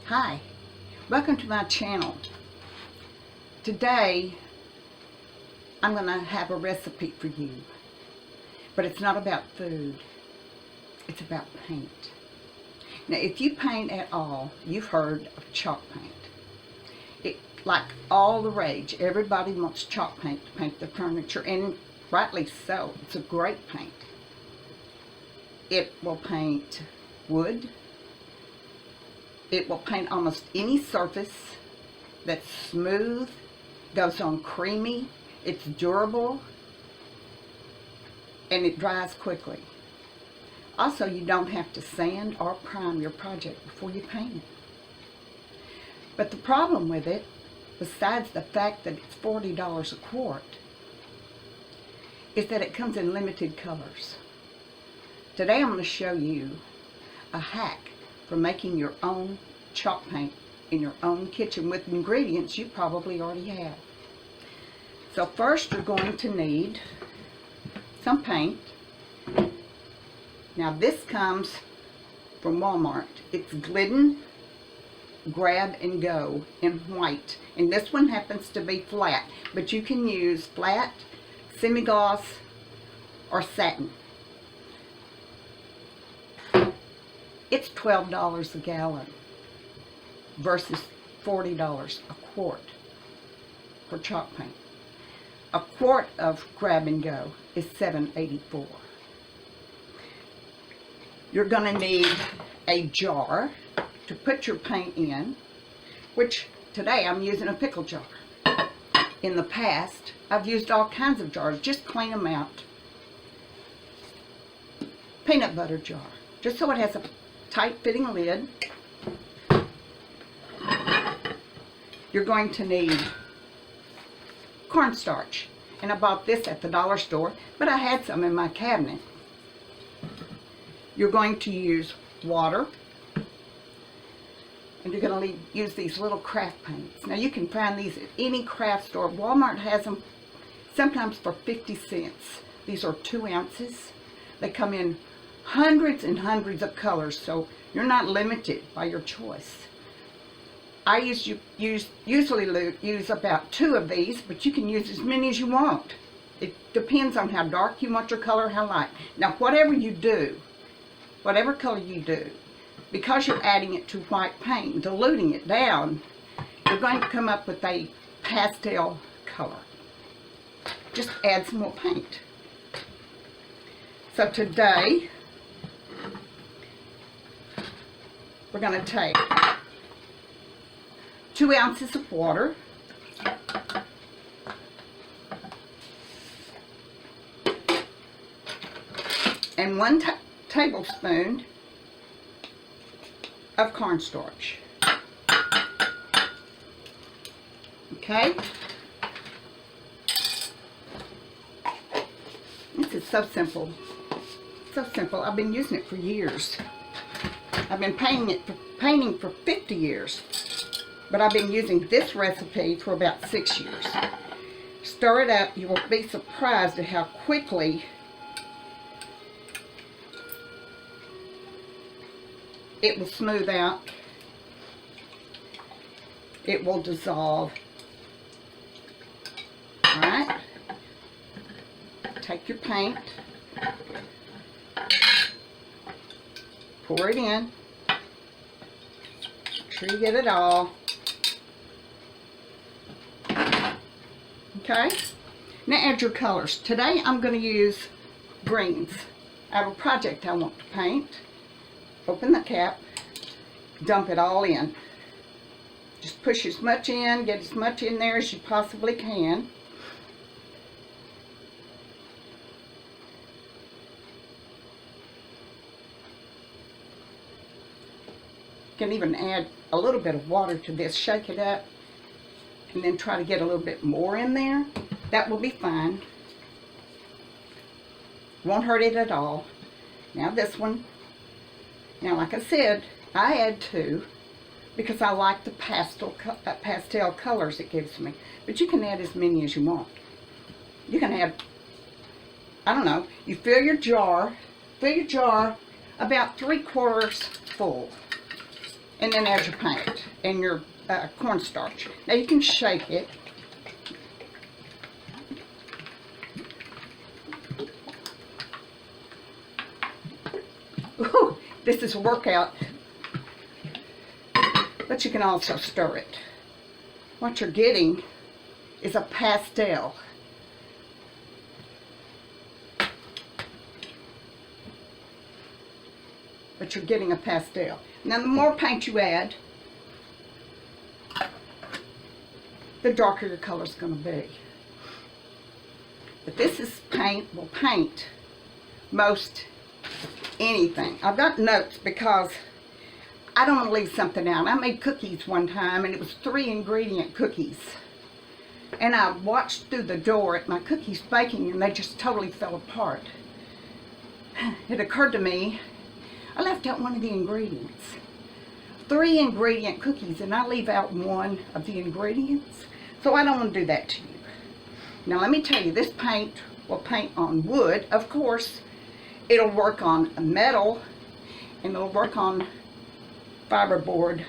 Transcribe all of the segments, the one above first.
Hi, welcome to my channel. Today I'm going to have a recipe for you, but it's not about food, it's about paint. Now if you paint at all, you've heard of chalk paint. Like all the rage, everybody wants chalk paint to paint their furniture, and rightly so. It's a great paint. It will paint wood. It will paint almost any surface that's smooth, goes on creamy, it's durable, and it dries quickly. Also, you don't have to sand or prime your project before you paint it. But the problem with it, besides the fact that it's $40 a quart, is that it comes in limited colors. Today I'm going to show you a hack for making your own chalk paint in your own kitchen with ingredients you probably already have. So first you're going to need some paint. Now this comes from Walmart. It's Glidden Grab and Go in white. And this one happens to be flat, but you can use flat, semi-gloss, or satin. It's $12 a gallon versus $40 a quart for chalk paint. A quart of Grab and Go is $7.84. You're going to need a jar to put your paint in, which today I'm using a pickle jar. In the past, I've used all kinds of jars. Just clean them out. Peanut butter jar, just so it has a tight fitting lid. You're going to need cornstarch, and I bought this at the dollar store, but I had some in my cabinet. You're going to use water, and you're going to use these little craft paints. Now you can find these at any craft store. Walmart has them sometimes for 50 cents. These are 2 ounces. They come in hundreds and hundreds of colors, so you're not limited by your choice. I usually use about 2 of these, but you can use as many as you want. It depends on how dark you want your color, how light. Now whatever you do, whatever color you do, because you're adding it to white paint, diluting it down, you're going to come up with a pastel color. Just add some more paint. So today, we're going to take 2 ounces of water, and 1 tablespoon of cornstarch. Okay? This is so simple. So simple. I've been using it for years. I've been painting for 50 years, but I've been using this recipe for about 6 years. Stir it up. You will be surprised at how quickly it will smooth out. It will dissolve. Alright? Take your paint. Pour it in. Make sure you get it all. Okay? Now add your colors. Today I'm going to use greens. I have a project I want to paint. Open the cap. Dump it all in. Just push as much in, get as much in there as you possibly can. You can even add a little bit of water to this, shake it up, and then try to get a little bit more in there. That will be fine. Won't hurt it at all. Now this one. Now like I said, I add 2 because I like the pastel colors it gives me. But you can add as many as you want. You can add, I don't know, you fill your jar about 3/4 full. And then add your paint and your cornstarch. Now you can shake it. Ooh, this is a workout. But you can also stir it. What you're getting is a pastel. But you're getting a pastel. Now the more paint you add, the darker your color's going to be. But this is paint, will paint most anything. I've got notes because I don't want to leave something out. I made cookies one time and it was 3 ingredient cookies. And I watched through the door at my cookies baking and they just totally fell apart. It occurred to me, I left out one of the ingredients. 3 ingredient cookies and I leave out one of the ingredients. So I don't want to do that to you. Now let me tell you, this paint will paint on wood. Of course, it'll work on metal and it'll work on fiberboard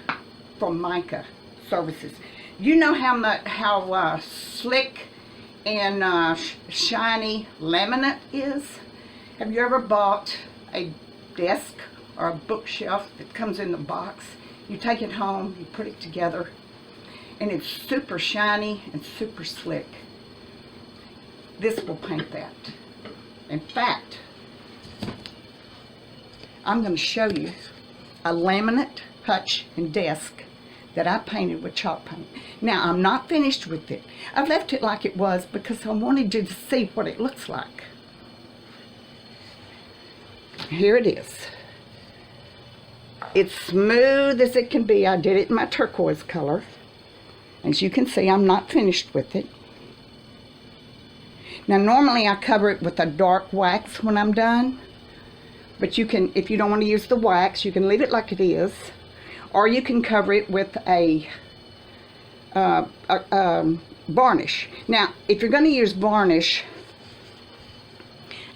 from Mica Services. You know how slick and shiny laminate is? Have you ever bought a desk or a bookshelf that comes in the box? You take it home, you put it together, and it's super shiny and super slick. This will paint that. In fact, I'm going to show you a laminate hutch and desk that I painted with chalk paint. Now, I'm not finished with it. I left it like it was because I wanted you to see what it looks like. Here it is. It's smooth as it can be. I did it in my turquoise color. As you can see, I'm not finished with it. Now, normally I cover it with a dark wax when I'm done. But you can, if you don't want to use the wax, you can leave it like it is. Or you can cover it with a varnish. Now, if you're going to use varnish,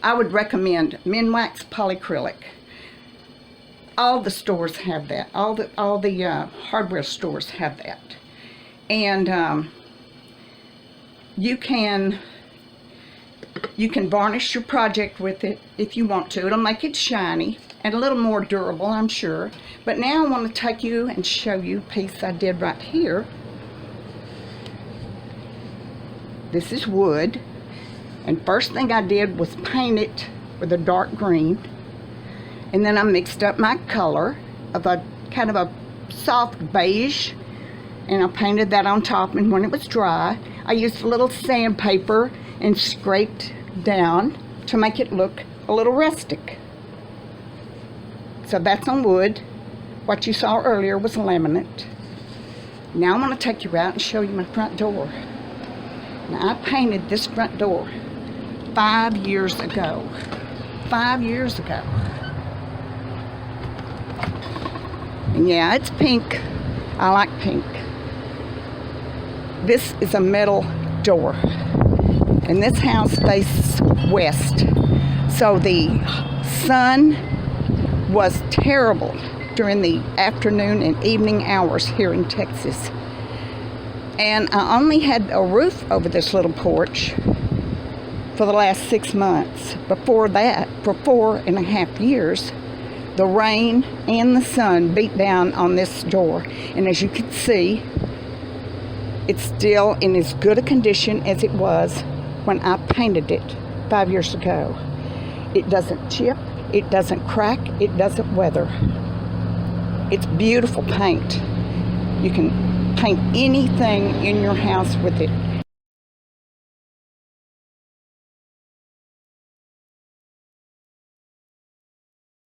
I would recommend Minwax polyacrylic. All the stores have that. All the hardware stores have that. And you can varnish your project with it if you want to. It'll make it shiny and a little more durable, I'm sure. But now I want to take you and show you a piece I did right here. This is wood. And first thing I did was paint it with a dark green. And then I mixed up my color of a kind of a soft beige. And I painted that on top. And when it was dry, I used a little sandpaper and scraped down to make it look a little rustic. So that's on wood. What you saw earlier was laminate. Now I'm going to take you out and show you my front door. Now I painted this front door 5 years ago. 5 years ago. And yeah, it's pink. I like pink. This is a metal door. And this house faces west. So the sun was terrible during the afternoon and evening hours here in Texas. And I only had a roof over this little porch for the last 6 months. Before that, for 4.5 years, the rain and the sun beat down on this door. And as you can see, it's still in as good a condition as it was when I painted it 5 years ago. It doesn't chip, it doesn't crack, it doesn't weather. It's beautiful paint. You can paint anything in your house with it.